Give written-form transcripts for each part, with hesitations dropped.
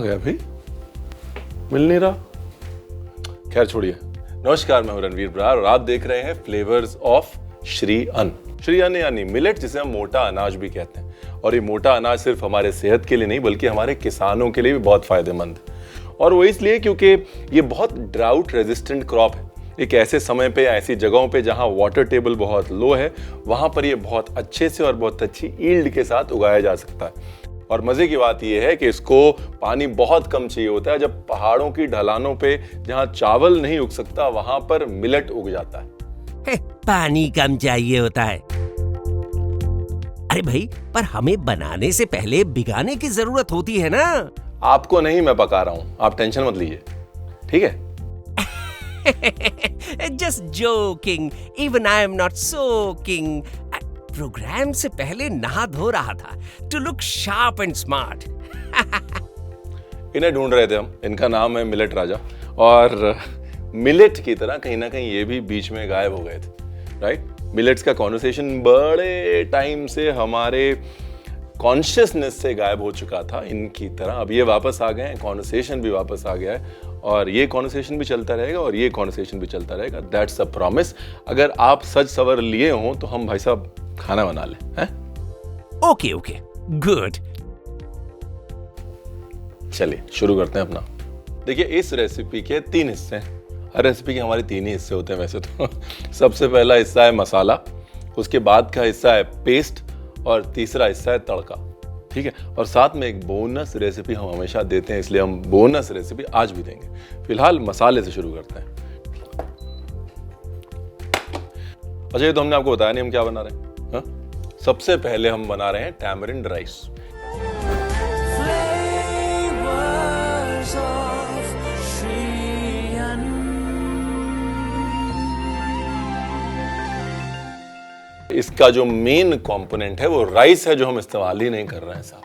गया भाई? मिल नहीं रहा। खैर छोड़िए। नमस्कार, मैं हूं रणवीर बरार और आप देख रहे हैं फ्लेवर्स ऑफ श्री अन्न। श्री अन्न यानी मिलेट, जिसे हम मोटा अनाज भी कहते हैं। और ये मोटा अनाज सिर्फ हमारे सेहत के लिए नहीं बल्कि हमारे किसानों के लिए भी बहुत फायदेमंद है। और वो इसलिए क्योंकि ये बहुत ड्राउट रेजिस्टेंट क्रॉप है। एक ऐसे समय पे, ऐसी जगहों पे जहाँ वाटर टेबल बहुत लो है, वहाँ पर ये बहुत अच्छे से और बहुत अच्छी ईल्ड के साथ उगाया जा सकता है। और मजे की बात यह है कि इसको पानी बहुत कम चाहिए होता है। जब पहाड़ों की ढलानों पे जहाँ चावल नहीं उग सकता, वहां पर मिलेट उग जाता है। पानी कम चाहिए होता है। अरे भाई, पर हमें बनाने से पहले भिगाने की जरूरत होती है ना। आपको नहीं, मैं पका रहा हूं, आप टेंशन मत लीजिए, ठीक है? Just joking. Even I am not soaking. Program से पहले नहा धो रहा था to look sharp and smart. इन्हें ढूंढ रहे थे हम। इनका नाम है मिलेट राजा। और मिलेट की तरह कहीं ना कहीं ये भी बीच में गायब हो गए थे, राइट? मिलेट्स का कॉन्वर्सेशन बड़े टाइम से हमारे कॉन्शियसनेस से गायब हो चुका था इनकी तरह। अब ये वापस आ गए हैं, कॉन्वर्सेशन भी वापस आ गया है और ये कॉन्वर्सेशन भी चलता रहेगा और ये कॉन्वर्सेशन भी चलता रहेगा। That's a promise. अगर आप सज सवर लिए हों तो हम भाई साहब खाना बना लें, हैं? Okay, good. चलिए शुरू करते हैं अपना। देखिए, इस रेसिपी के 3 हिस्से हैं। हर रेसिपी के हमारे 3 ही हिस्से होते हैं वैसे तो। सबसे पहला हिस्सा है मसाला, उसके बाद का हिस्सा है पेस्ट और तीसरा हिस्सा है तड़का, ठीक है? और साथ में एक बोनस रेसिपी हम हमेशा देते हैं, इसलिए हम बोनस रेसिपी आज भी देंगे। फिलहाल मसाले से शुरू करते हैं। अच्छा, ये तो हमने आपको बताया नहीं हम क्या बना रहे हैं। हाँ? सबसे पहले हम बना रहे हैं टैमरिंड राइस। इसका जो मेन कंपोनेंट है वो राइस है, जो हम इस्तेमाल ही नहीं कर रहे हैं साहब,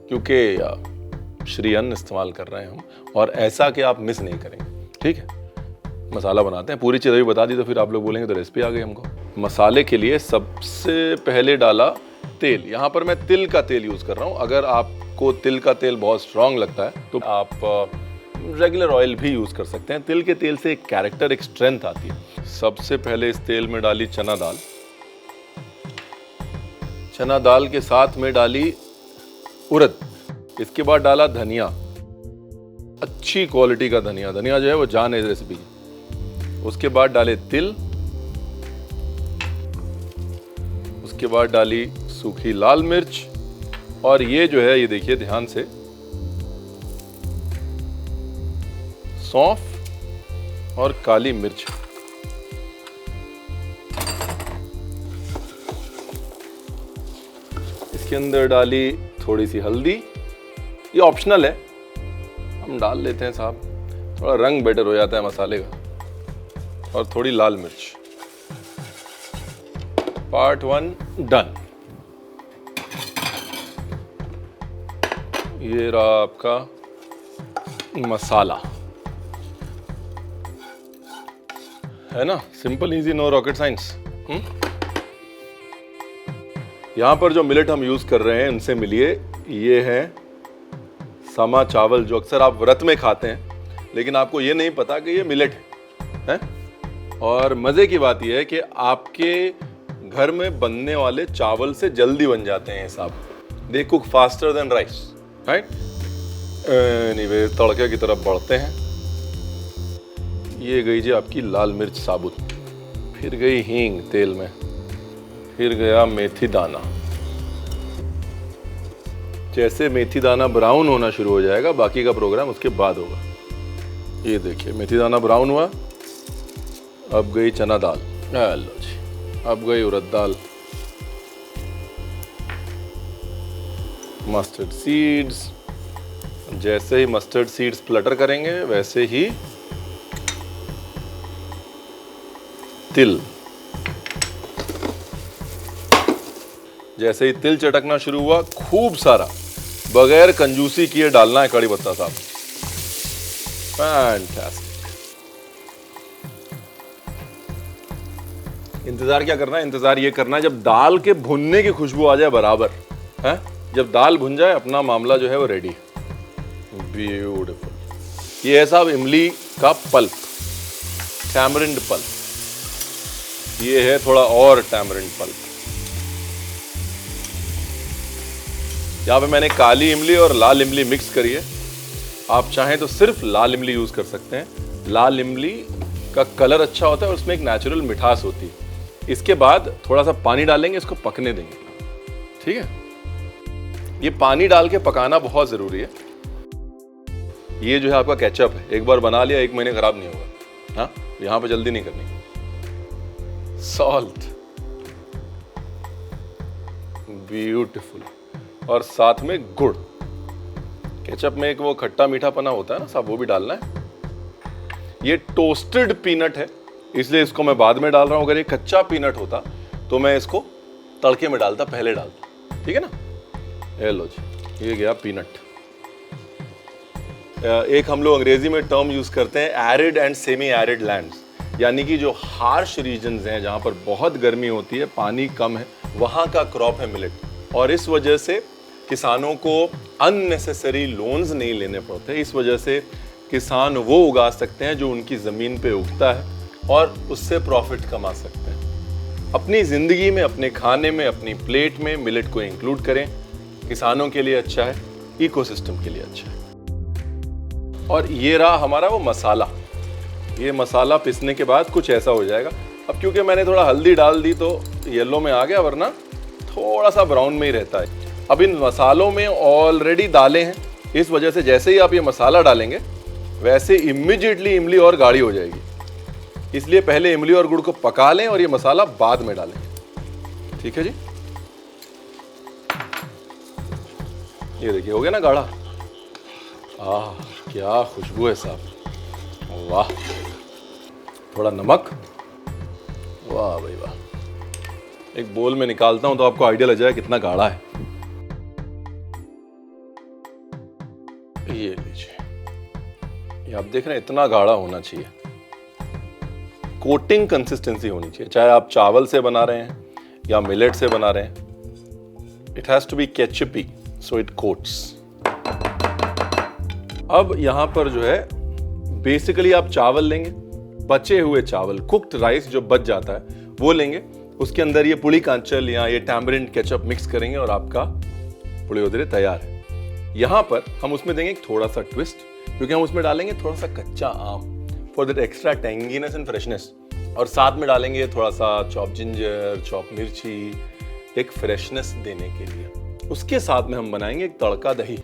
क्योंकि श्री अन्न इस्तेमाल कर रहे हैं हम, और ऐसा कि आप मिस नहीं करेंगे, ठीक है? मसाला बनाते हैं। पूरी चीज़ अभी बता दी तो फिर आप लोग बोलेंगे तो रेसिपी आ गई हमको। मसाले के लिए सबसे पहले डाला तेल। यहाँ पर मैं तिल का तेल यूज़ कर रहा हूँ। अगर आपको तिल का तेल बहुत स्ट्रांग लगता है तो आप रेगुलर ऑयल भी यूज़ कर सकते हैं। तिल के तेल से एक कैरेक्टर, एक स्ट्रेंथ आती है। सबसे पहले इस तेल में डाली चना दाल। चना दाल के साथ में डाली उड़द। इसके बाद डाला धनिया, अच्छी क्वालिटी का धनिया। धनिया जो है वो जान है इस रेसिपी की। उसके बाद डाले तिल। उसके बाद डाली सूखी लाल मिर्च। और ये जो है, ये देखिए ध्यान से, सौंफ और काली मिर्च। इसके अंदर डाली थोड़ी सी हल्दी। ये ऑप्शनल है, हम डाल लेते हैं साहब, थोड़ा रंग बेटर हो जाता है मसाले का। और थोड़ी लाल मिर्च। Part 1 done. ये रहा आपका मसाला, है ना? Simple, easy, no rocket science. यहां पर जो मिलेट हम यूज कर रहे हैं उनसे मिलिए। ये है समा चावल, जो अक्सर आप व्रत में खाते हैं, लेकिन आपको ये नहीं पता कि ये मिलेट है। और मजे की बात यह है कि आपके घर में बनने वाले चावल से जल्दी बन जाते हैं साहब। They cook faster than rice, right? Anyway, तड़के की तरफ बढ़ते हैं। ये गई जी आपकी लाल मिर्च साबुत, फिर गई हींग तेल में, फिर गया मेथी दाना। जैसे मेथी दाना ब्राउन होना शुरू हो जाएगा, बाकी का प्रोग्राम उसके बाद होगा। ये देखिए, मेथी दाना ब्राउन हुआ। अब गई चना दाल, लो जी। अब गई उड़द दाल, मस्टर्ड सीड्स। जैसे ही मस्टर्ड सीड्स फ्लटर करेंगे, वैसे ही तिल। जैसे ही तिल चटकना शुरू हुआ, खूब सारा, बगैर कंजूसी किए डालना है कड़ी पत्ता साहब। फैंटास्टिक। इंतजार क्या करना है? इंतजार ये करना है जब दाल के भुनने की खुशबू आ जाए बराबर, है? जब दाल भुन जाए, अपना मामला जो है वो रेडी। ब्यूटीफुल। ये है साहब इमली का पल्प, टैमरिंड पल्प। ये है थोड़ा और टैमरिंड पल्प। यहाँ पे मैंने काली इमली और लाल इमली मिक्स करी है। आप चाहें तो सिर्फ लाल इमली यूज कर सकते हैं। लाल इमली का कलर अच्छा होता है और उसमें एक नेचुरल मिठास होती है। इसके बाद थोड़ा सा पानी डालेंगे, इसको पकने देंगे। ठीक है, ये पानी डाल के पकाना बहुत जरूरी है। ये जो है आपका केचप है, एक बार बना लिया 1 महीने खराब नहीं होगा। हाँ, यहां पे जल्दी नहीं करनी। सॉल्ट, ब्यूटीफुल, और साथ में गुड़। केचप में एक वो खट्टा मीठा पना होता है ना साहब, वो भी डालना है। ये टोस्टेड पीनट है, इसलिए इसको मैं बाद में डाल रहा हूं। अगर ये कच्चा पीनट होता तो मैं इसको तड़के में डालता, पहले डालता। ठीक है ना। ये लो जी, ये गया पीनट। एक हम लोग अंग्रेजी में टर्म यूज करते हैं arid and semi arid lands, यानी कि जो हार्श रीजन्स हैं जहां पर बहुत गर्मी होती है, पानी कम है, वहां का क्रॉप है मिलेट। और इस वजह से किसानों को अननेसेसरी लोन्स नहीं लेने पड़ते। इस वजह से किसान वो उगा सकते हैं जो उनकी ज़मीन पे उगता है और उससे प्रॉफिट कमा सकते हैं। अपनी ज़िंदगी में, अपने खाने में, अपनी प्लेट में मिलेट को इंक्लूड करें। किसानों के लिए अच्छा है, इकोसिस्टम के लिए अच्छा है। और ये रहा हमारा वो मसाला। ये मसाला पिसने के बाद कुछ ऐसा हो जाएगा। अब क्योंकि मैंने थोड़ा हल्दी डाल दी तो येलो में आ गया, वरना थोड़ा सा ब्राउन में ही रहता है। अब इन मसालों में ऑलरेडी दालें हैं, इस वजह से जैसे ही आप ये मसाला डालेंगे वैसे इमीडिएटली इमली और गाढ़ी हो जाएगी। इसलिए पहले इमली और गुड़ को पका लें और ये मसाला बाद में डालें। ठीक है जी। ये देखिए हो गया ना गाढ़ा। आह, क्या खुशबू है साहब, वाह। थोड़ा नमक, वाह भाई वाह। एक बोल में निकालता हूं तो आपको आइडिया लग जाए कितना गाढ़ा है। ये लीजिए, ये आप देख रहे हैं, इतना गाढ़ा होना चाहिए। कोटिंग कंसिस्टेंसी होनी चाहिए, चाहे आप चावल से बना रहे हैं या मिलेट से बना रहे हैं। It has to be ketchupy so it coats. अब यहां पर जो है बेसिकली आप चावल लेंगे, बचे हुए चावल, कुक्ड राइस जो बच जाता है वो लेंगे। उसके अंदर ये पुड़ी कांचल या ये टैमरिंड केचप मिक्स करेंगे और आपका पुलियोदरे तैयार है। यहां पर हम उसमें देंगे थोड़ा सा ट्विस्ट, क्योंकि हम उसमें डालेंगे थोड़ा सा कच्चा आम for that extra tanginess and freshness. और साथ में डालेंगे थोड़ा सा चॉप जिंजर, चॉप मिर्ची, एक फ्रेशनेस देने के लिए। उसके साथ में हम बनाएंगे एक तड़का दही,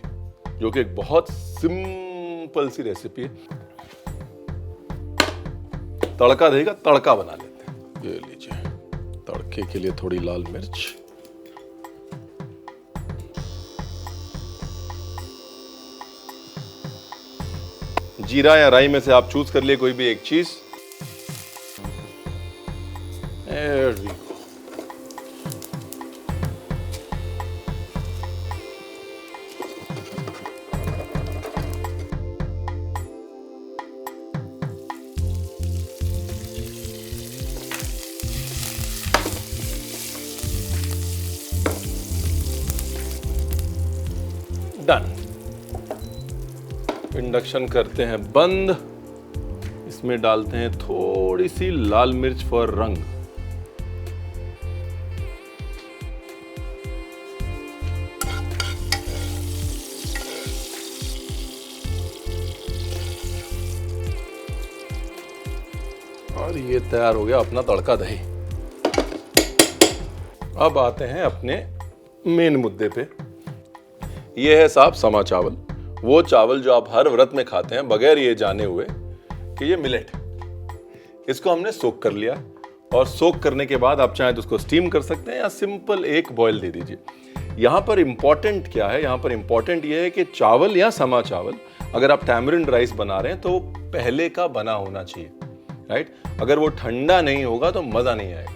जो कि एक बहुत सिंपल सी रेसिपी है। तड़का दही का तड़का बना लेते हैं। ये लीजिए, तड़के के लिए थोड़ी लाल मिर्च, जीरा या राई में से आप चूज कर लिए कोई भी एक चीज। डन। इंडक्शन करते हैं बंद। इसमें डालते हैं थोड़ी सी लाल मिर्च फॉर रंग। और ये तैयार हो गया अपना तड़का दही। अब आते हैं अपने मेन मुद्दे पे। ये है साहब समा चावल, वो चावल जो आप हर व्रत में खाते हैं बगैर ये जाने हुए कि ये मिलेट है। इसको हमने सोक कर लिया, और सोक करने के बाद आप चाहें तो उसको स्टीम कर सकते हैं या सिंपल एक बॉयल दे दीजिए। यहाँ पर इंपॉर्टेंट क्या है, यहाँ पर इंपॉर्टेंट ये है कि चावल या समा चावल, अगर आप टैमरिंड राइस बना रहे हैं तो वो पहले का बना होना चाहिए, राइट। अगर वो ठंडा नहीं होगा तो मजा नहीं आएगा।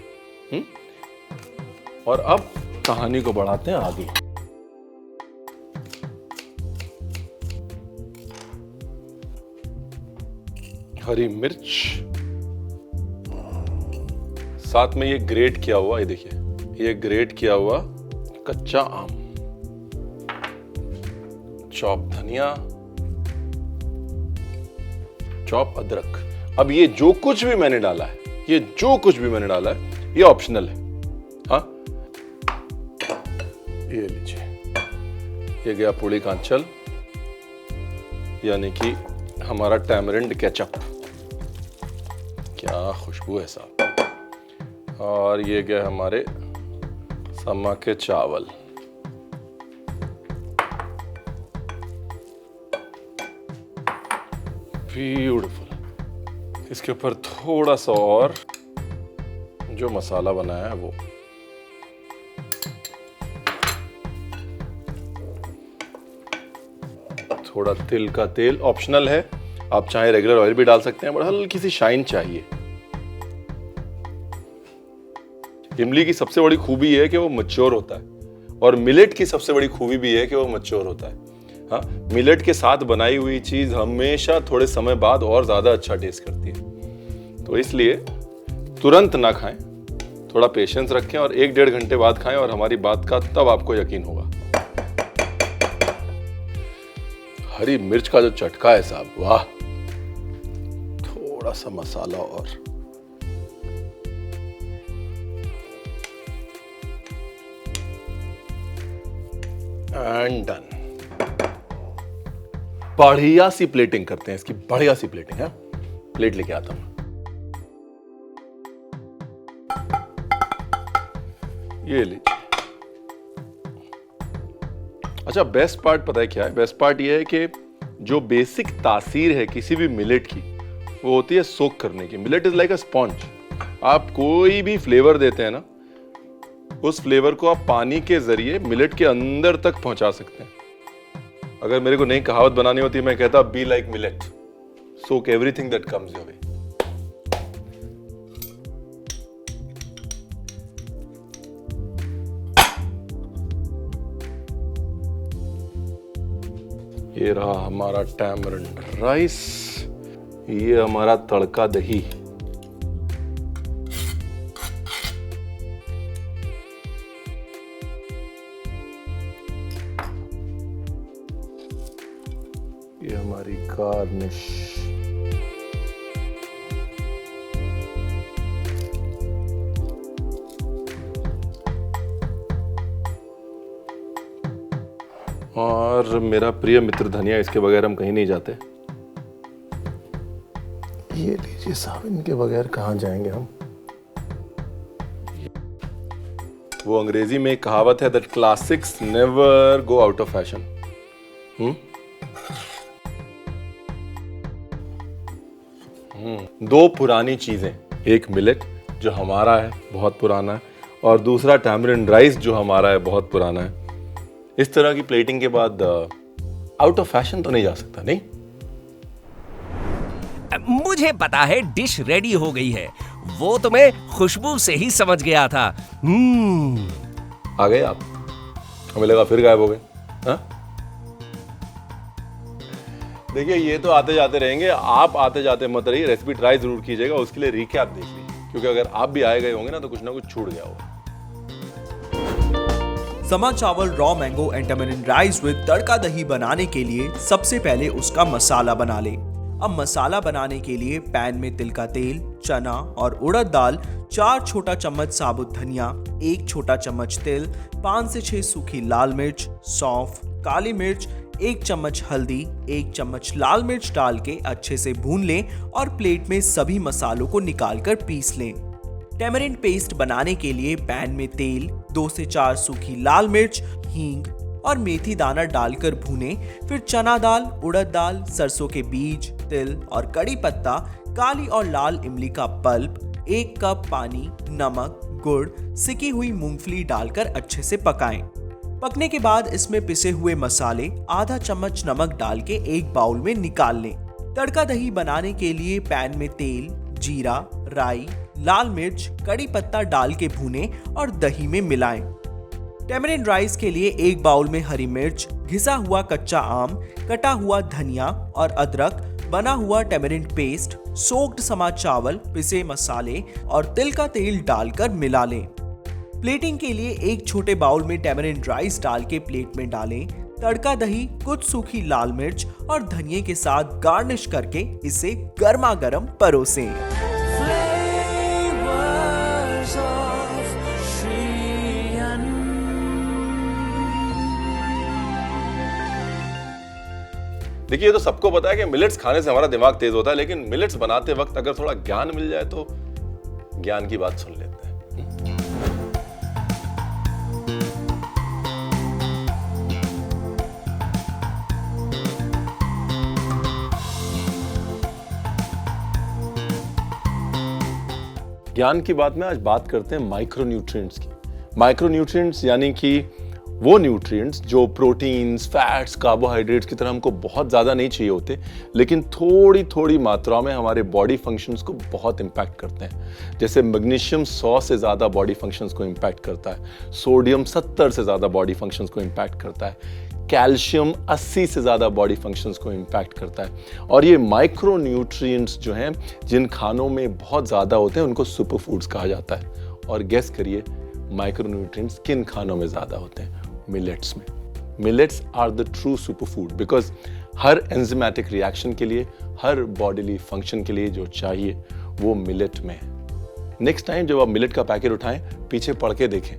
और अब कहानी को बढ़ाते हैं आगे। हरी मिर्च, साथ में ये ग्रेट किया हुआ, ये देखिए, ये ग्रेट किया हुआ कच्चा आम, चॉप धनिया, चॉप अदरक। अब ये जो कुछ भी मैंने डाला है, ये ऑप्शनल है। हाँ, ये लीजिए, ये गया पुड़ी का अंचल, यानी कि हमारा टैमरिंड केचप। क्या खुशबू है साहब। और ये गया हमारे समा के चावल। ब्यूटीफुल। इसके ऊपर थोड़ा सा और जो मसाला बनाया है वो, थोड़ा तिल का तेल ऑप्शनल है, आप चाहे रेगुलर ऑयल भी डाल सकते हैं, बट हल्की सी शाइन चाहिए। इमली की सबसे बड़ी खूबी है कि वो मैच्योर होता है, और मिलेट की सबसे बड़ी खूबी भी है कि वो मैच्योर होता है। हाँ, मिलेट के साथ बनाई हुई चीज हमेशा थोड़े समय बाद और ज्यादा अच्छा टेस्ट करती है। तो इसलिए तुरंत ना खाएं, थोड़ा पेशेंस रखें और 1-1.5 घंटे बाद खाएं, और हमारी बात का तब आपको यकीन होगा। हरी मिर्च का जो चटका है साहब, वाह। थोड़ा सा मसाला और, एंड डन। बढ़िया सी प्लेटिंग करते हैं इसकी, बढ़िया सी प्लेटिंग है। प्लेट लेके आता हूं। ये लीजिए। अच्छा, बेस्ट पार्ट पता है क्या है? बेस्ट पार्ट ये है कि जो बेसिक तासीर है किसी भी मिलेट की, वो होती है सोक करने की। Millet is like a sponge. आप कोई भी फ्लेवर देते हैं ना, उस फ्लेवर को आप पानी के जरिए मिलेट के अंदर तक पहुंचा सकते हैं। अगर मेरे को नई कहावत बनानी होती, मैं कहता be like millet, soak everything that comes your way. ये रहा हमारा टैमरिंड राइस, ये हमारा तड़का दही। ये हमारी गार्निश। और मेरा प्रिय मित्र धनिया, इसके बगैर हम कहीं नहीं जाते। ये लीजिए साहब, इनके बगैर कहाँ जाएंगे हम। वो अंग्रेजी में एक कहावत है that classics never go out of fashion. दो पुरानी चीजें, एक मिलेट जो हमारा है, बहुत पुराना है, और दूसरा टैमरिंड राइस जो हमारा है, बहुत पुराना है। इस तरह की प्लेटिंग के बाद आउट ऑफ फैशन तो नहीं जा सकता, नहीं? मुझे पता है डिश रेडी हो गई है, वो तो मैं खुशबू से ही समझ गया था। आ गए आप? हमें लगा फिर गायब हो गए। हाँ? देखिए, ये तो आते जाते रहेंगे, आप आते जाते मत रहिए। रेसिपी ट्राई जरूर कीजिएगा, उसके लिए रिकैप देख लीजिए, क्योंकि अगर आप भी आए गए होंगे ना तो कुछ ना कुछ छूट गया होगा। समा चावल raw mango and tamarind rice with tadka दही बनाने के लिए सबसे पहले उसका मसाला बना लें। अब मसाला बनाने के लिए पैन में तिल का तेल, चना और उड़द दाल, 4 छोटा चम्मच साबुत धनिया, 1 छोटा चम्मच तिल, 5 से 6 सूखी लाल मिर्च, सौंफ, काली मिर्च, 1 चम्मच हल्दी, 1 चम्मच लाल मिर्च डाल के अच्छे से भून लें और प्लेट में सभी मसालों को निकालकर पीस लें। टैमरिंड पेस्ट बनाने के लिए पैन में तेल, 2 से 4 सूखी लाल मिर्च, हींग और मेथी दाना डालकर भूनें। फिर चना दाल, उड़द दाल, सरसों के बीज, तिल और कड़ी पत्ता, काली और लाल इमली का पल्प, 1 कप पानी, नमक, गुड़, सिकी हुई मूंगफली डालकर अच्छे से पकाएं। पकने के बाद इसमें पिसे हुए मसाले, आधा चम्मच नमक डाल के एक बाउल में निकाल लें। तड़का दही बनाने के लिए पैन में तेल, जीरा, राई, लाल मिर्च, कड़ी पत्ता डाल के भूनें और दही में मिलाएं। टैमरिंड राइस के लिए 1 बाउल में हरी मिर्च, घिसा हुआ कच्चा आम, कटा हुआ धनिया और अदरक, बना हुआ टैमरिंड पेस्ट, सोक्ड समा चावल, पिसे मसाले और तिल का तेल डालकर मिला लें। प्लेटिंग के लिए एक छोटे बाउल में टैमरिंड राइस डाल के प्लेट में डालें। तड़का दही, कुछ सूखी लाल मिर्च और धनिए के साथ गार्निश करके इसे गर्मा गर्म परोसें। देखिए, तो सबको पता है कि मिलेट्स खाने से हमारा दिमाग तेज होता है, लेकिन मिलेट्स बनाते वक्त अगर थोड़ा ज्ञान मिल जाए तो ज्ञान की बात सुन लेते हैं। ज्ञान की बात में आज बात करते हैं माइक्रोन्यूट्रिएंट्स की। माइक्रोन्यूट्रिएंट्स यानी कि वो न्यूट्रिएंट्स जो प्रोटीन्स, फैट्स, कार्बोहाइड्रेट्स की तरह हमको बहुत ज़्यादा नहीं चाहिए होते, लेकिन थोड़ी थोड़ी मात्रा में हमारे बॉडी फंक्शंस को बहुत इम्पैक्ट करते हैं। जैसे मैग्नीशियम 100 से ज़्यादा बॉडी फंक्शंस को इम्पैक्ट करता है, सोडियम 70 से ज़्यादा बॉडी फंक्शंस को इम्पैक्ट करता है, कैल्शियम 80 से ज़्यादा बॉडी फंक्शंस को इम्पैक्ट करता है। और ये माइक्रो न्यूट्रिएंट्स जो हैं, जिन खानों में बहुत ज़्यादा होते हैं, उनको सुपर फूड्स कहा जाता है। और गेस करिए, माइक्रो न्यूट्रिएंट्स किन खानों में ज़्यादा होते हैं? मिलेट्स में। Millets are the true super food because हर एंजाइमेटिक रिएक्शन के लिए, हर बॉडीली फंक्शन के लिए जो चाहिए वो मिलेट में है। नेक्स्ट टाइम जब आप मिलेट का पैकेट उठाएं, पीछे पढ़ के देखें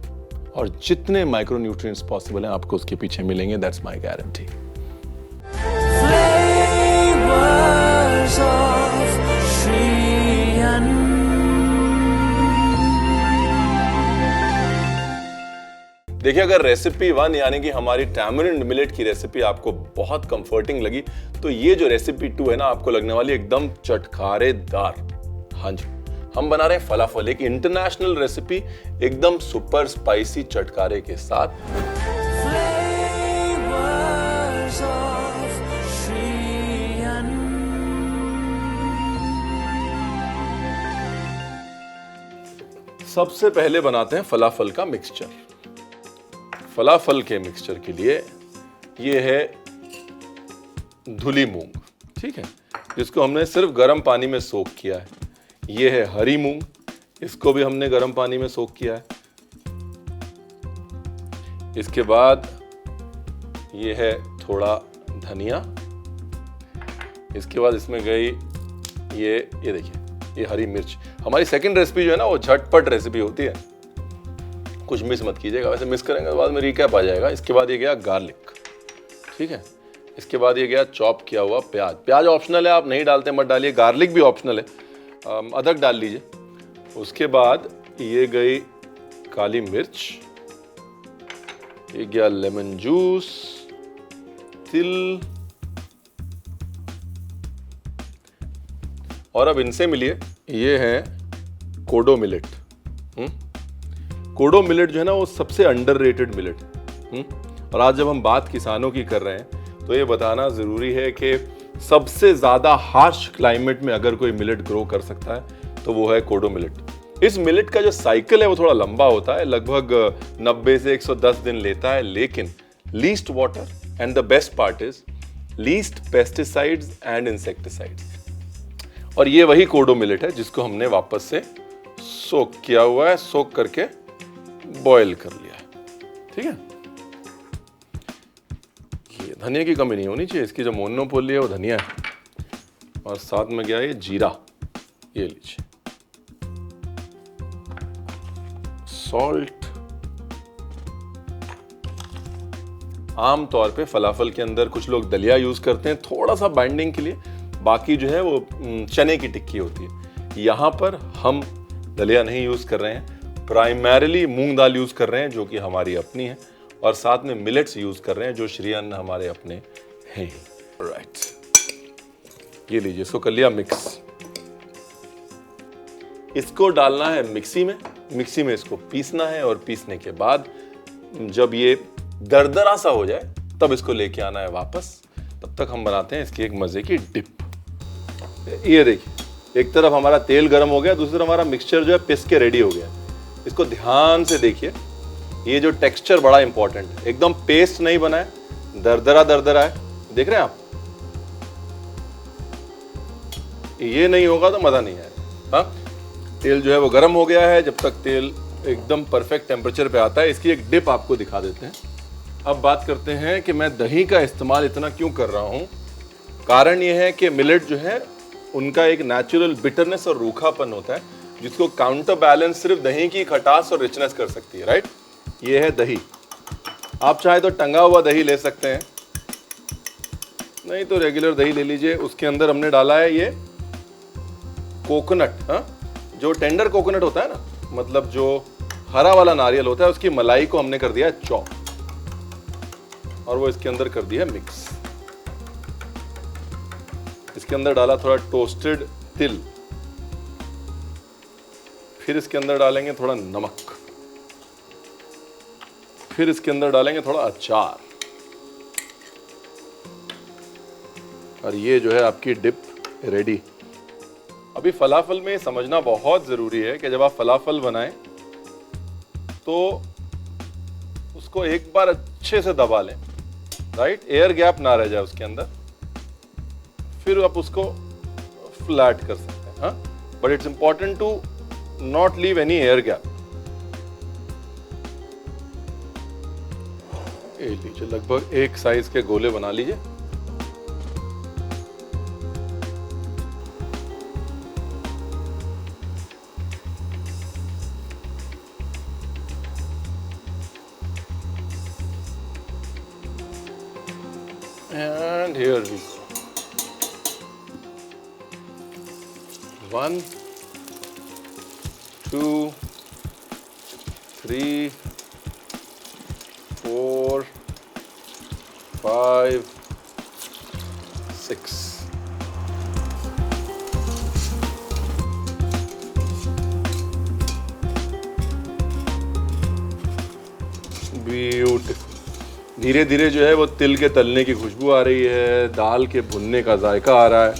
और जितने माइक्रो न्यूट्रिएंट्स पॉसिबल हैं आपको उसके पीछे मिलेंगे। That's my guarantee. देखिए, अगर रेसिपी 1 यानी कि हमारी टैमरिंड मिलेट की रेसिपी आपको बहुत कंफर्टिंग लगी, तो ये जो रेसिपी 2 है ना, आपको लगने वाली एकदम चटखारेदार। हाँ जी, हम बना रहे हैं फलाफल, एक इंटरनेशनल रेसिपी, एकदम सुपर स्पाइसी चटकारे के साथ। सबसे पहले बनाते हैं फलाफल का मिक्सचर। फलाफल के मिक्सचर के लिए ये है धुली मूंग, ठीक है, जिसको हमने सिर्फ गर्म पानी में सोक किया है। ये है हरी मूंग, इसको भी हमने गर्म पानी में सोक किया है। इसके बाद ये है थोड़ा धनिया। इसके बाद इसमें गई ये देखिए, ये हरी मिर्च। हमारी सेकंड रेसिपी जो है ना, वो झटपट रेसिपी होती है, कुछ मिस मत कीजिएगा, वैसे मिस करेंगे तो बाद में रिकैप आ जाएगा। इसके बाद ये गया गार्लिक, ठीक है। इसके बाद ये गया चॉप किया हुआ प्याज। प्याज ऑप्शनल है, आप नहीं डालते मत डालिए। गार्लिक भी ऑप्शनल है, अदरक डाल लीजिए। उसके बाद ये गई काली मिर्च, ये गया लेमन जूस, तिल, और अब इनसे मिलिए, ये है कोडो मिलेट। कोडो मिलेट जो है ना, वो सबसे अंडररेटेड मिलेट। और आज जब हम बात किसानों की कर रहे हैं, तो ये बताना जरूरी है कि सबसे ज्यादा हार्श क्लाइमेट में अगर कोई मिलेट ग्रो कर सकता है तो वो है कोडो मिलेट। इस मिलेट का जो साइकिल है वो थोड़ा लंबा होता है, लगभग 90 से 110 दिन लेता है, लेकिन least water and the best part is least pesticides and insecticides. और ये वही कोडो मिलेट है जिसको हमने वापस से सोक किया हुआ है, सोक करके बॉयल कर लिया है, ठीक है। ये धनिया की कमी नहीं होनी चाहिए, इसकी जो मोनोपोली है वो धनिया है। और साथ में गया ये जीरा, ये लीजिए, सॉल्ट। आम तौर पे फलाफल के अंदर कुछ लोग दलिया यूज करते हैं थोड़ा सा बाइंडिंग के लिए, बाकी जो है वो चने की टिक्की होती है। यहां पर हम दलिया नहीं यूज कर रहे हैं, प्राइमरीली मूंग दाल यूज कर रहे हैं जो कि हमारी अपनी है, और साथ में मिलेट्स यूज कर रहे हैं जो श्री अन्न हमारे अपने हैं। राइट, ये लीजिए, इसको कर लिया मिक्स। इसको डालना है मिक्सी में, मिक्सी में इसको पीसना है, और पीसने के बाद जब ये दरदरा सा हो जाए तब इसको लेके आना है वापस। तब तक हम बनाते हैं इसकी एक मजे की डिप। ये देखिए, एक तरफ हमारा तेल गर्म हो गया, दूसरी तरफ हमारा मिक्सचर जो है पिस के रेडी हो गया। इसको ध्यान से देखिए, ये जो टेक्सचर बड़ा इंपॉर्टेंट है, एकदम पेस्ट नहीं बना है, दरदरा दरदरा है, देख रहे हैं आप। ये नहीं होगा तो मजा नहीं आएगा। हाँ, तेल जो है वो गर्म हो गया है। जब तक तेल एकदम परफेक्ट टेम्परेचर पे आता है, इसकी एक डिप आपको दिखा देते हैं। अब बात करते हैं कि मैं दही का इस्तेमाल इतना क्यों कर रहा हूं। कारण यह है कि मिलेट जो है उनका एक नेचुरल बिटरनेस और रूखापन होता है, जिसको काउंटर बैलेंस सिर्फ दही की खटास और रिचनेस कर सकती है, राइट। ये है दही। आप चाहे तो टंगा हुआ दही ले सकते हैं, नहीं तो रेगुलर दही ले लीजिए। उसके अंदर हमने डाला है ये कोकोनट, हाँ, जो टेंडर कोकोनट होता है ना, मतलब जो हरा वाला नारियल होता है, उसकी मलाई को हमने कर दिया है चॉप और वो इसके अंदर कर दिया है मिक्स। इसके अंदर डाला थोड़ा टोस्टेड तिल, फिर इसके अंदर डालेंगे थोड़ा नमक, फिर इसके अंदर डालेंगे थोड़ा अचार, और ये जो है आपकी डिप रेडी। अभी फलाफल में समझना बहुत जरूरी है कि जब आप फलाफल बनाएं तो उसको एक बार अच्छे से दबा लें, राइट, एयर गैप ना रह जाए उसके अंदर, फिर आप उसको फ्लैट कर सकते हैं, हाँ, but it's important to not leave any air gap. ये लीजिए, लगभग एक साइज के गोले बना लीजिए। And here we go. 1, 2, 3, 4, 5, 6. Beautiful. धीरे धीरे जो है वो तिल के तलने की खुशबू आ रही है, दाल के भुनने का जायका आ रहा है।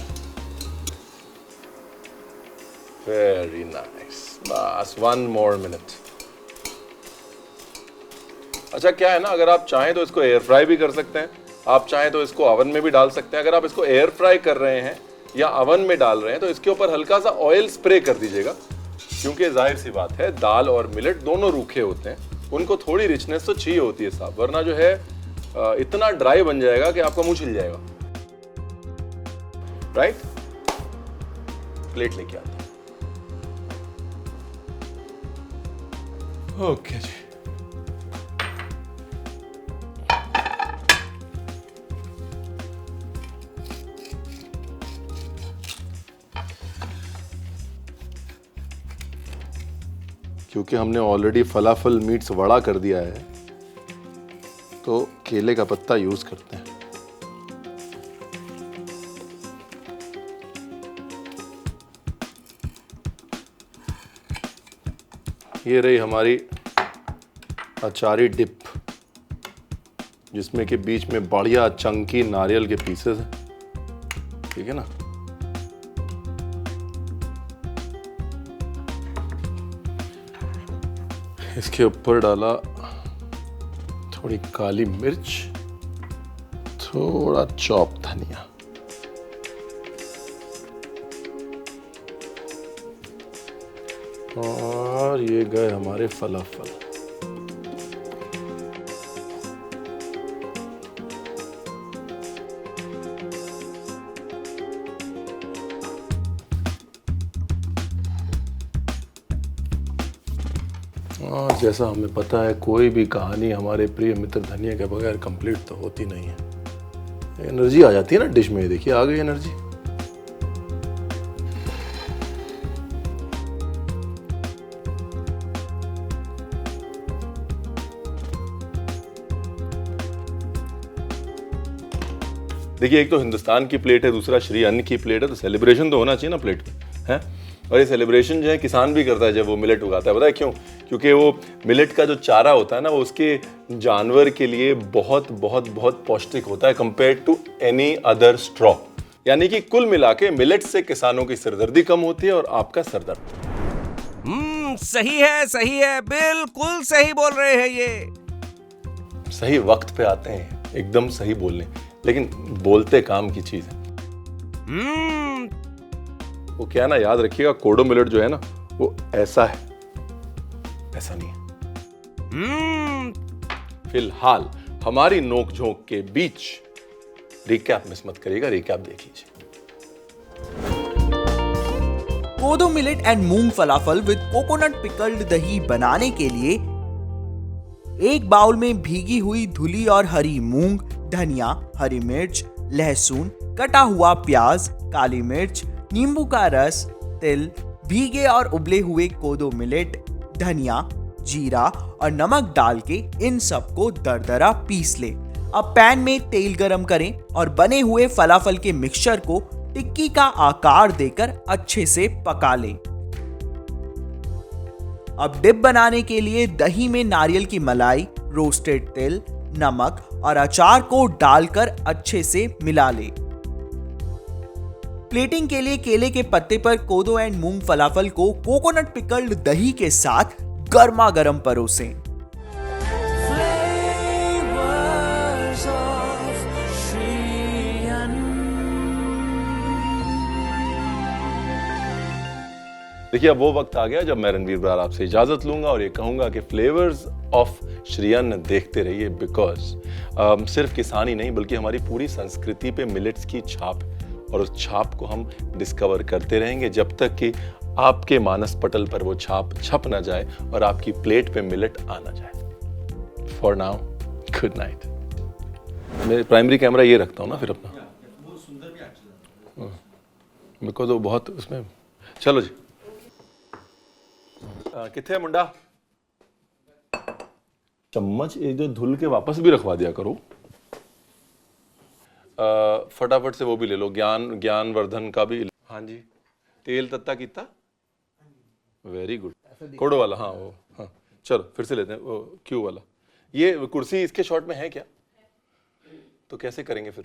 Very nice. बस 1 more minute। अच्छा, क्या है ना, अगर आप चाहें तो इसको एयर फ्राई भी कर सकते हैं, आप चाहें तो इसको ओवन में भी डाल सकते हैं। अगर आप इसको एयर फ्राई कर रहे हैं या ओवन में डाल रहे हैं तो इसके ऊपर हल्का सा ऑयल स्प्रे कर दीजिएगा, क्योंकि जाहिर सी बात है दाल और मिलेट दोनों रूखे होते हैं, उनको थोड़ी रिचनेस तो चाहिए होती है साहब, वरना जो है इतना ड्राई बन जाएगा कि आपका मुंह छिल जाएगा, राइट। प्लेट लेके आते हैं। ओके जी, क्योंकि हमने ऑलरेडी फलाफल मीट्स वड़ा कर दिया है तो केले का पत्ता यूज करते हैं। ये रही हमारी अचारी डिप, जिसमें के बीच में बढ़िया चंकी नारियल के पीसेस हैं, ठीक है ना। इसके ऊपर डाला थोड़ी काली मिर्च, थोड़ा चॉप धनिया, और ये गए हमारे फलाफल। और जैसा हमें पता है, कोई भी कहानी हमारे प्रिय मित्र धनिया के बगैर कंप्लीट तो होती नहीं है। एनर्जी आ जाती है ना डिश में, ये देखिए आ गई एनर्जी। देखिए, एक तो हिंदुस्तान की प्लेट है, दूसरा श्री अन्न की प्लेट है, तो सेलिब्रेशन तो होना चाहिए ना प्लेट पे, है। और ये सेलिब्रेशन जो है किसान भी करता है जब वो मिलेट उगाता है। पता है क्यों? क्योंकि वो मिलेट का जो चारा होता है ना, वो उसके जानवर के लिए बहुत बहुत बहुत पौष्टिक होता है compare to any other straw. यानी कि कुल मिला के मिलेट से किसानों की सिरदर्दी कम होती है और आपका सरदर्द। सही है, बिल्कुल सही बोल रहे हैं ये। सही वक्त पे आते हैं, एकदम सही बोलने, लेकिन बोलते काम की चीज है। वो क्या है ना, याद रखिएगा, कोडो मिलेट जो है ना वो ऐसा है, ऐसा नहीं है। फिलहाल हमारी नोक-झोंक के बीच रिकैप मिस मत करिएगा, रिकैप देख लीजिए। कोदो millet and moong falafel with coconut pickled दही बनाने के लिए एक बाउल में भीगी हुई धुली और हरी मूंग, धनिया, हरी मिर्च, लहसुन, कटा हुआ प्याज, काली मिर्च, नींबू का रस, तिल, भीगे और उबले हुए कोदो मिलेट, धनिया, जीरा और नमक डाल के इन सबको दरदरा पीस ले। अब पैन में तेल गरम करें और बने हुए फलाफल के मिक्सचर को टिक्की का आकार देकर अच्छे से पका लें। अब डिप बनाने के लिए दही में नारियल की मलाई, रोस्टेड तिल, नमक और अचार को डालकर अच्छे से मिला लें। प्लेटिंग के लिए केले के पत्ते पर कोदो एंड मूंग फलाफल को कोकोनट पिकल्ड दही के साथ गर्मा गर्म परोसें। देखिए, अब वो वक्त आ गया जब मैं रणवीर बरार आपसे इजाजत लूंगा और ये कहूंगा कि फ्लेवर्स ऑफ श्री अन्न देखते रहिए, बिकॉज सिर्फ किसान ही नहीं बल्कि हमारी पूरी संस्कृति पे मिलेट्स की छाप है और उस छाप को हम डिस्कवर करते रहेंगे जब तक कि आपके मानस पटल पर वो छाप छप ना जाए और आपकी प्लेट पे मिलेट आ ना जाए। For now, good night. मैं प्राइमरी कैमरा ये रखता हूँ ना फिर अपना, बिकॉज वो बहुत उसमें। चलो जी, किथे है मुंडा? चम्मच एक जो धुल के वापस भी रखवा दिया करो। फटाफट से वो भी ले लो, ज्ञानवर्धन का भी। हाँ जी, तेल तत्ता कीता, वेरी गुड। कोडो वाला, हाँ वो, हाँ चलो फिर से लेते हैं वो क्यू वाला। ये कुर्सी इसके शॉट में है क्या? तो कैसे करेंगे फिर?